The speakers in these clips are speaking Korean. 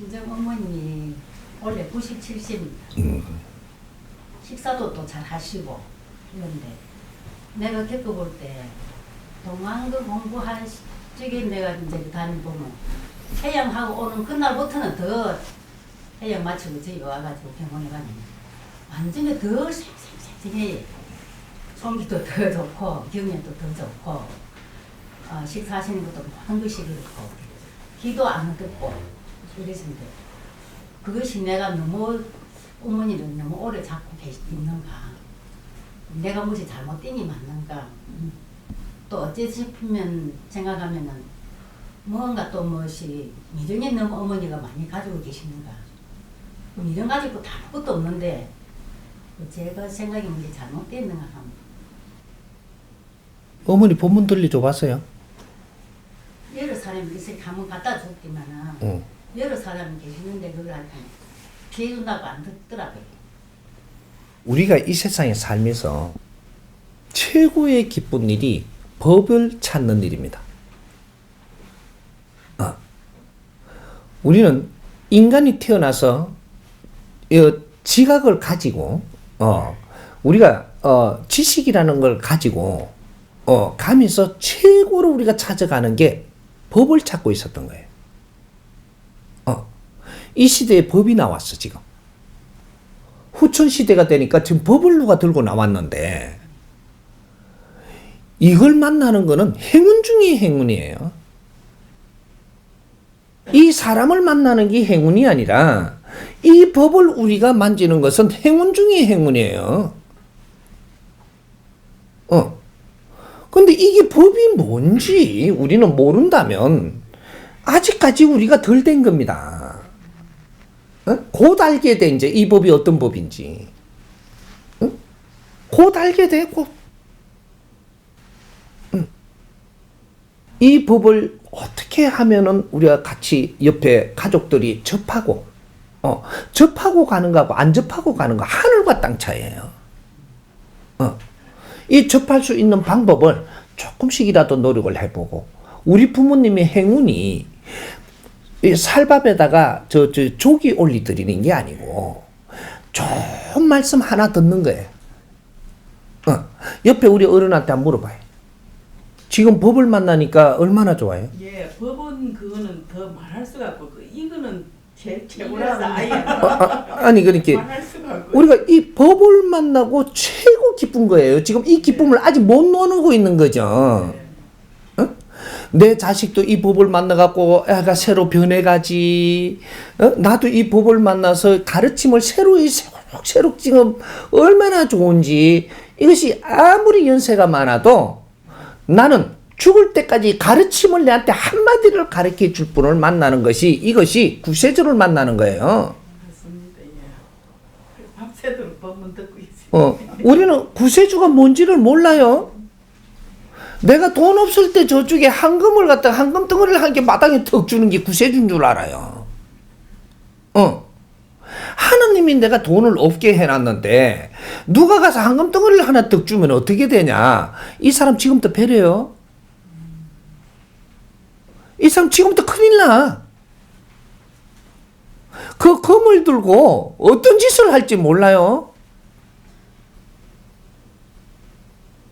친정 어머니 원래 97세입니다. 식사도 또 잘 하시고 이런데 내가 겪어볼 때 동안그 공부할 적에 내가 이제 다니보면 해양하고 오는 그날부터는 더 해양 마치고 저희가 와가지고 병원에 가면 완전히 더 생생생생해. 송기도 더 좋고 경련도 더 좋고 식사하시는 것도 모든 것이 그렇고 기도 안 듣고 이랬는데 그것이 내가 너무 어머니를 너무 오래 잡고 있는가, 내가 무엇이 잘못됨이 맞는가, 또 어찌 싶으면 생각하면은 뭔가 또 무엇이 미련이 너무 어머니가 많이 가지고 계시는가, 미련 가지고 다 아무것도 없는데 제가 생각이 무엇이 잘못됐는가 합니다. 어머니 본문 들려줘봤어요? 여러 사람이 이렇게 한번 갖다 줬지만은 여러 사람이 계시는데 그걸 할 때 피해준다고 안 듣더라고요. 우리가 이 세상에 살면서 최고의 기쁜 일이 법을 찾는 일입니다. 우리는 인간이 태어나서 지각을 가지고 우리가 지식이라는 걸 가지고 가면서 최고로 우리가 찾아가는 게 법을 찾고 있었던 거예요. 이 시대에 법이 나왔어. 지금 후천 시대가 되니까 지금 법을 누가 들고 나왔는데 이걸 만나는 거는 행운 중의 행운이에요. 이 사람을 만나는 게 행운이 아니라 이 법을 우리가 만지는 것은 행운 중의 행운이에요. 근데 이게 법이 뭔지 우리는 모른다면 아직까지 우리가 덜 된 겁니다. 곧 알게 돼, 이제 이 법이 어떤 법인지. 곧 알게 돼, 곧. 이 법을 어떻게 하면은 우리가 같이 옆에 가족들이 접하고, 접하고 가는 거하고 안 접하고 가는 거 하늘과 땅 차이예요. 이 접할 수 있는 방법을 조금씩이라도 노력을 해보고, 우리 부모님의 행운이 이 살밥에다가 조기 올리드리는 게 아니고 좋은 말씀 하나 듣는 거예요. 옆에 우리 어른한테 한번 물어봐요. 지금 법을 만나니까 얼마나 좋아요? 예, 법은 그거는 더 말할 수가 없고 이거는 최고라서 아예 아니 그러니까 말할 수가 없고 우리가 이 법을 만나고 최고 기쁜 거예요. 지금 이 기쁨을 아직 못 나누고 있는 거죠. 내 자식도 이 법을 만나갖고 애가 새로 변해가지. 나도 이 법을 만나서 가르침을 새록 지금 얼마나 좋은지. 이것이 아무리 연세가 많아도 나는 죽을 때까지 가르침을 내한테 한마디를 가르쳐 줄 분을 만나는 것이, 이것이 구세주를 만나는 거예요. 맞습니다. 예. 밤새도록 법문 듣고 있어요. 우리는 구세주가 뭔지를 몰라요. 내가 돈 없을 때 저쪽에 황금을 갖다가 황금 덩어리를 한 개 마당에 턱 주는 게 구세주인 줄 알아요. 하나님이 내가 돈을 없게 해놨는데 누가 가서 황금 덩어리를 하나 턱 주면 어떻게 되냐? 이 사람 지금부터 배려요. 이 사람 지금부터 큰일 나. 그 검을 들고 어떤 짓을 할지 몰라요.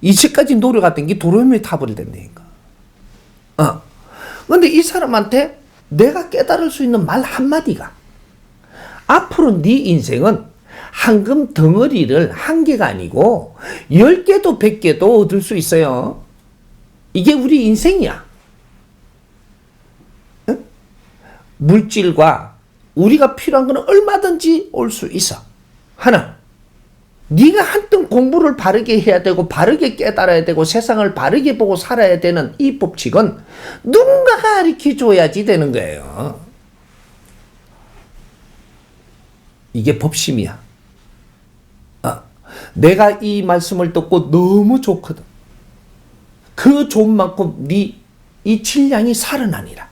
이제까지 노력했던 게 도로미 타버릴 된다니까. 근데 이 사람한테 내가 깨달을 수 있는 말 한마디가 앞으로 네 인생은 황금 덩어리를 한 개가 아니고 10개도 100개도 얻을 수 있어요. 이게 우리 인생이야. 물질과 우리가 필요한 거는 얼마든지 올 수 있어. 하나, 네가 한뜬 공부를 바르게 해야 되고 바르게 깨달아야 되고 세상을 바르게 보고 살아야 되는 이 법칙은 누군가가 가르쳐줘야지 되는 거예요. 이게 법심이야. 내가 이 말씀을 듣고 너무 좋거든. 그 좋은 만큼 이 질량이 살아나니라.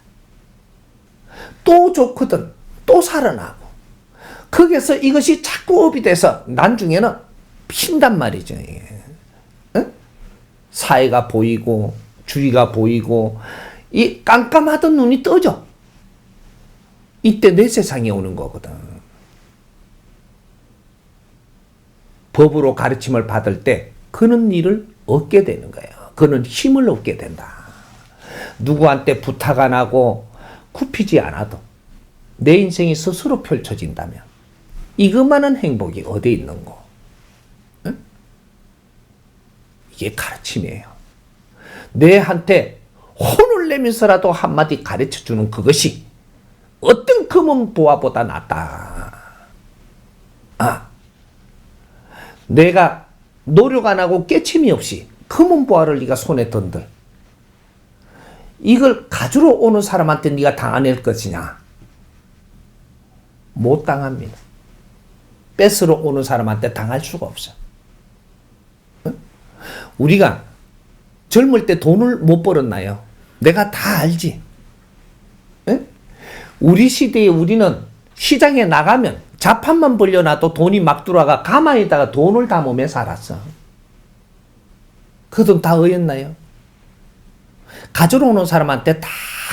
또 좋거든. 또 살아나고. 거기서 이것이 자꾸 업이 돼서 나중에는 핀단 말이죠. 사회가 보이고 주위가 보이고 이 깜깜하던 눈이 떠져. 이때 내 세상에 오는 거거든. 법으로 가르침을 받을 때 그는 일을 얻게 되는 거예요. 그는 힘을 얻게 된다. 누구한테 부탁 안 하고 굽히지 않아도 내 인생이 스스로 펼쳐진다면 이것만한 행복이 어디 있는 거? 응? 이게 가르침이에요. 내한테 혼을 내면서라도 한마디 가르쳐주는 그것이 어떤 금은 보화보다 낫다. 내가 노력 안 하고 깨침이 없이 금은 보화를 네가 손에 던들. 이걸 가지러 오는 사람한테 네가 당해낼 것이냐? 못 당합니다. 뺏으러 오는 사람한테 당할 수가 없어. 우리가 젊을 때 돈을 못 벌었나요? 내가 다 알지. 우리 시대에 우리는 시장에 나가면 자판만 벌려놔도 돈이 막 들어와가 가만히다가 돈을 담으며 살았어. 그 돈 다 어였나요? 가지러 오는 사람한테 다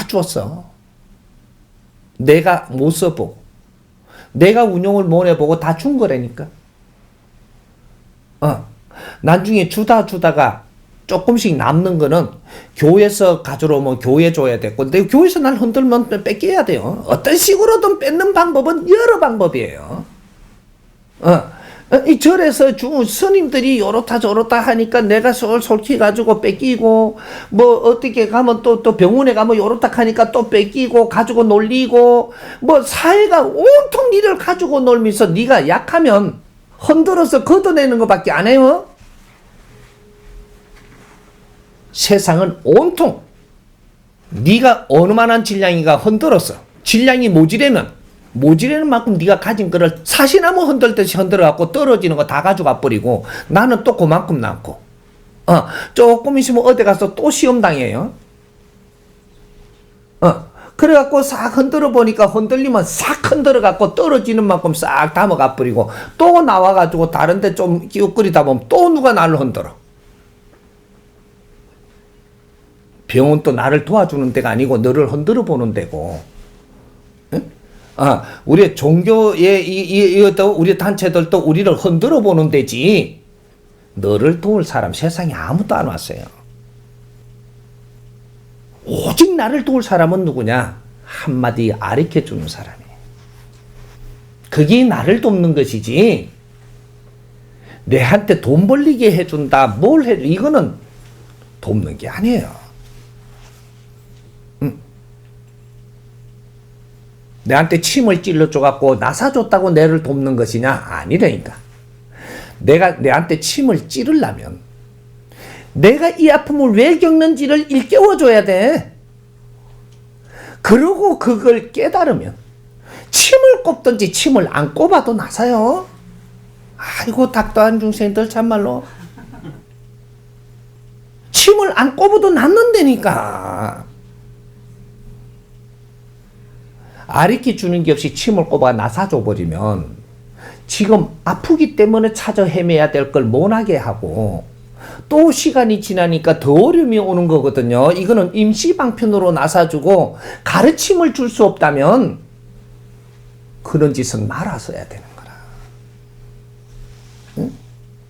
줬어. 내가 못 써보고 내가 운용을 못 해보고 다 준 거라니까. 나중에 주다가 조금씩 남는 거는 교회에서 가지러 오면 교회 줘야 되고, 근데 교회에서 날 흔들면 뺏겨야 돼요. 어떤 식으로든 뺏는 방법은 여러 방법이에요. 이 절에서 스님들이 요렇다 저렇다 하니까 내가 솔직히 가지고 뺏기고, 뭐 어떻게 가면 또 병원에 가면 요렇다 하니까 또 뺏기고 가지고 놀리고, 뭐 사회가 온통 니를 가지고 놀면서 네가 약하면 흔들어서 걷어내는 것밖에 안 해요. 세상은 온통 네가 어느 만한 질량이가 흔들었어. 질량이 모지르는 만큼 네가 가진 거를 사시나무 흔들듯이 흔들어갖고 떨어지는 거 다 가져가 버리고, 나는 또 그만큼 남고, 조금 있으면 어디 가서 또 시험 당해요. 그래갖고 싹 흔들어 보니까 흔들리면 싹 흔들어갖고 떨어지는 만큼 싹 담아가 버리고, 또 나와가지고 다른데 좀 끼웃거리다 보면 또 누가 나를 흔들어. 병은 또 나를 도와주는 데가 아니고 너를 흔들어 보는 데고. 우리 종교의 우리 단체들도 우리를 흔들어 보는 데지, 너를 도울 사람 세상에 아무도 안 왔어요. 오직 나를 도울 사람은 누구냐? 한마디 가르쳐 주는 사람이에요. 그게 나를 돕는 것이지, 내한테 돈 벌리게 해준다, 뭘 해줘, 이거는 돕는 게 아니에요. 내한테 침을 찔러줘갖고 나사줬다고 내를 돕는 것이냐? 아니라니까. 내가 내한테 침을 찌르려면 내가 이 아픔을 왜 겪는지를 일깨워줘야 돼. 그러고 그걸 깨달으면 침을 꼽든지 침을 안 꼽아도 나사요. 아이고 닥터한 중생들 참말로. 침을 안 꼽아도 낫는다니까. 아리키 주는 게 없이 침을 꼽아 나사줘 버리면 지금 아프기 때문에 찾아 헤매야 될 걸 못하게 하고, 또 시간이 지나니까 더 어려움이 오는 거거든요. 이거는 임시방편으로 나사주고 가르침을 줄 수 없다면 그런 짓은 말아서야 되는 거라. 응?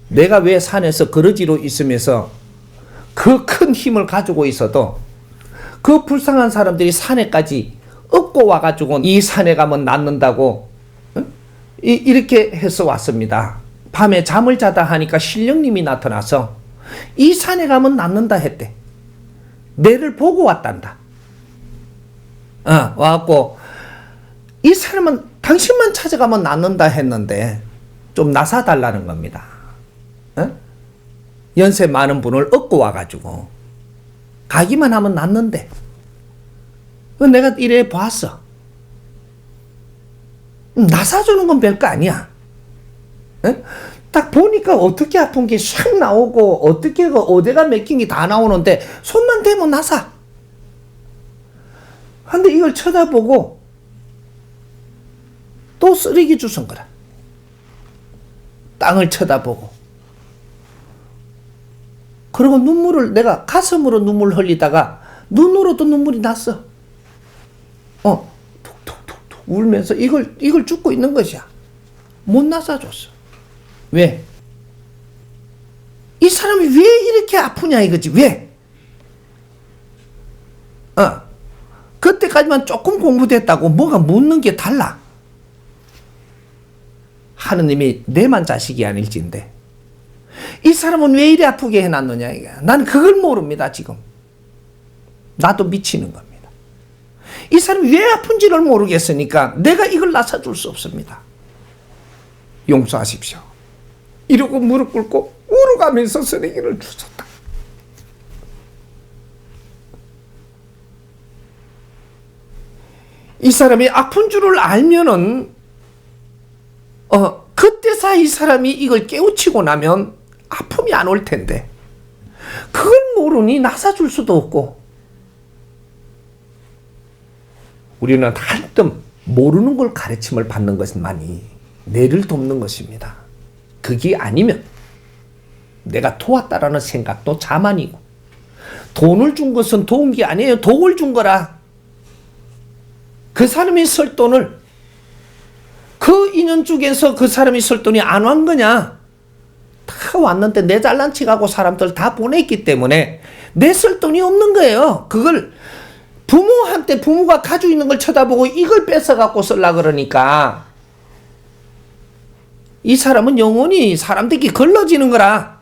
내가 왜 산에서 거러지로 있으면서 그 큰 힘을 가지고 있어도 그 불쌍한 사람들이 산에까지 업고 와가지고 이 산에 가면 낫는다고, 이렇게 해서 왔습니다. 밤에 잠을 자다 하니까 신령님이 나타나서 이 산에 가면 낫는다 했대. 내를 보고 왔단다. 와갖고 이 사람은 당신만 찾아가면 낫는다 했는데 좀 나사달라는 겁니다. 연세 많은 분을 업고 와가지고 가기만 하면 낫는데, 내가 이래 봤어. 나사주는 건 별거 아니야. 딱 보니까 어떻게 아픈 게 샥 나오고 어떻게 어디가 맥힌 게 다 나오는데 손만 대면 나사. 근데 이걸 쳐다보고 또 쓰레기 주선 거라. 땅을 쳐다보고. 그리고 눈물을, 내가 가슴으로 눈물 흘리다가 눈으로도 눈물이 났어. 톡톡톡톡. 울면서 이걸 줍고 있는 것이야. 못 나사줬어. 왜? 이 사람이 왜 이렇게 아프냐 이거지. 왜? 그때까지만 조금 공부됐다고 뭐가 묻는 게 달라. 하느님이 내만 자식이 아닐진데 이 사람은 왜 이리 아프게 해놨느냐 이게. 난 그걸 모릅니다 지금. 나도 미치는 겁니다. 이 사람이 왜 아픈지를 모르겠으니까 내가 이걸 나서줄 수 없습니다. 용서하십시오. 이러고 무릎 꿇고 울어가면서 쓰레기를 주웠다. 이 사람이 아픈 줄을 알면은 그때서 이 사람이 이걸 깨우치고 나면 아픔이 안 올 텐데 그걸 모르니 나사줄 수도 없고. 우리는 한뜸 모르는 걸 가르침을 받는 것만이 내를 돕는 것입니다. 그게 아니면 내가 도왔다라는 생각도 자만이고, 돈을 준 것은 도운 게 아니에요. 독을 준 거라. 그 사람이 쓸 돈을 그 인연 쪽에서 그 사람이 쓸 돈이 안 왔 거냐? 다 왔는데 내 잘난 척하고 사람들 다 보냈기 때문에 내 쓸 돈이 없는 거예요. 그걸 부모한테 부모가 가지고 있는 걸 쳐다보고 이걸 뺏어갖고 쓰려고 그러니까 이 사람은 영원히 사람들에게 걸러지는 거라.